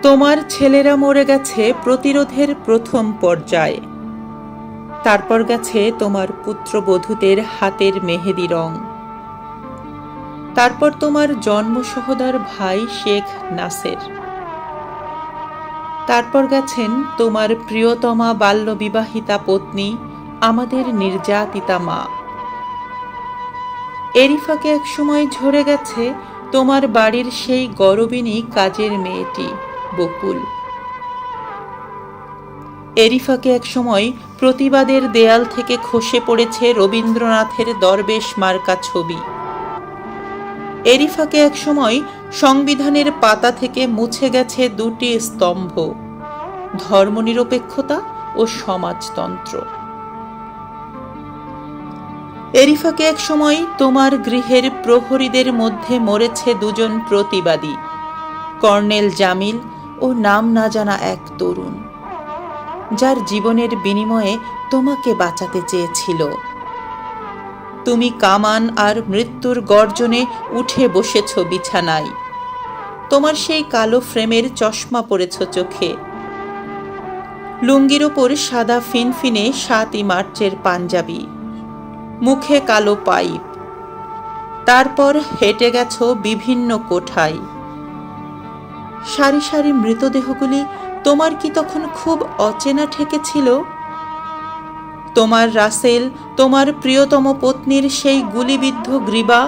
তোমার ছেলেরা মরে গেছে প্রতিরোধের প্রথম পর্যায়ে। তারপর গেছে তোমার পুত্রবধূদের হাতের মেহেদি রং। তারপর তোমার জন্মসহোদর ভাই শেখ নাসের। তারপর গেছেন তোমার প্রিয়তমা বাল্যবিবাহিতা পত্নী, আমাদের নির্যাতিতা মা। এরই ফাঁকে একসময় ঝরে গেছে তোমার বাড়ির সেই গরবিনী কাজের মেয়েটি বকুল। এরই ফাঁকে একসময় প্রতিবাদের দেয়াল থেকে খসে পড়েছে রবীন্দ্রনাথের দরবেশ মার্কা ছবি। এরই ফাঁকে একসময় সংবিধানের পাতা থেকে মুছে গেছে দুটি স্তম্ভ, ধর্মনিরপেক্ষতা ও সমাজতন্ত্র। এরই ফাঁকে একসময় তোমার গৃহের প্রহরীদের মধ্যে মরেছে দুজন প্রতিবাদী, কর্নেল জামিল ও নাম না জানা এক তরুণ, যার জীবনের বিনিময়ে তোমাকে বাঁচাতে চেয়েছিল। তুমি কামান আর মৃত্যুর গর্জনে উঠে বসেছ বিছানায়। তোমার সেই কালো ফ্রেমের চশমা পড়েছ চোখে। লুঙ্গির ওপর সাদা ফিনফিনে ৭ই মার্চের পাঞ্জাবি, মুখে কালো পাইপ। তারপর হেঁটে গেছ বিভিন্ন কোঠায়। সারি সারি মৃতদেহগুলি তোমার কি তখন খুব অচেনা ঠেকেছিল? তোমার রাসেল, তোমার প্রিয়তম পত্নীর সেই গুলিবিদ্ধ গ্রীবা,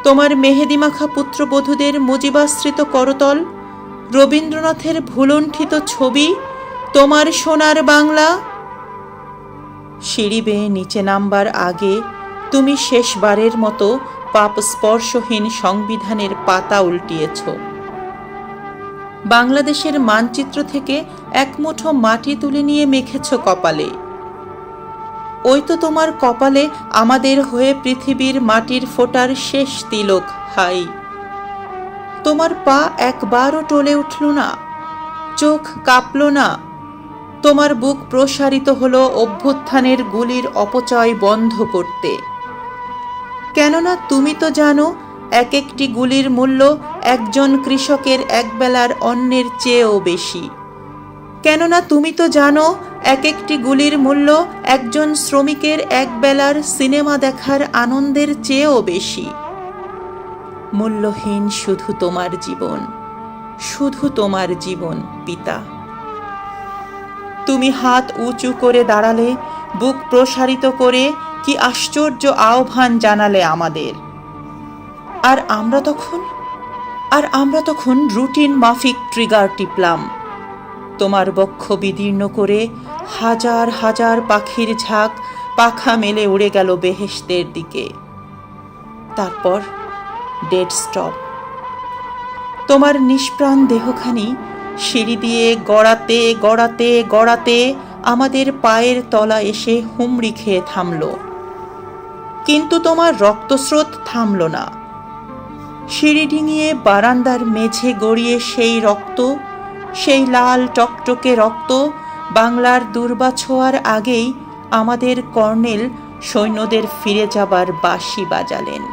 তোমার মেহেদিমাখা পুত্রবধূদের মুজিবাশ্রিত করতল, রবীন্দ্রনাথের ভুলণ্ঠিত ছবি, তোমার সোনার বাংলা। সিঁড়ি বেয়ে নিচে নামবার আগে তুমি শেষবারের মতো পাপ স্পর্শহীন সংবিধানের পাতা উল্টিয়েছ। বাংলাদেশের মানচিত্র থেকে এক মুঠো মাটি তুলে নিয়ে মেখেছ কপালে। ওই তো তোমার কপালে আমাদের হয়ে পৃথিবীর মাটির ফোঁটার শেষ তিলক, হাই। তোমার পা একবারও টলে উঠল না, চোখ কাঁপল না। তোমার বুক প্রসারিত হলো অভ্যুত্থানের গুলির অপচয় বন্ধ করতে। কেননা তুমি তো জানো এক একটি গুলির মূল্য একজন কৃষকের একবেলার অন্নের চেয়েও বেশি। কেননা তুমি তো জানো এক একটি গুলির মূল্য একজন শ্রমিকের একবেলার সিনেমা দেখার আনন্দের চেয়েও বেশি। মূল্যহীন শুধু তোমার জীবন, শুধু তোমার জীবন পিতা। তুমি হাত উঁচু করে দাঁড়ালে, বুক প্রসারিত করে কি আশ্চর্য আহ্বান জানালে আমাদের। আর আমরা তখন রুটিন মাফিক ট্রিগার টিপলাম। তোমার বক্ষ বিদীর্ণ করে হাজার হাজার পাখির ঝাঁক পাখা মেলে উড়ে গেল বেহেশতের দিকে। তারপর ডেড স্টপ। তোমার নিষ্প্রাণ দেহখানি সিঁড়ি দিয়ে গড়াতে গড়াতে গড়াতে আমাদের পায়ের তলা এসে হুমড়ি খেয়ে থামল। কিন্তু তোমার রক্তস্রোত থামল না। সিঁড়ি ডিঙিয়ে বারান্দার মেঝে গড়িয়ে সেই রক্ত, সেই লাল টকটকে রক্ত বাংলার দুর্বা ছোঁয়ার আগেই আমাদের কর্নেল সৈন্যদের ফিরে যাবার বাঁশি বাজালেন।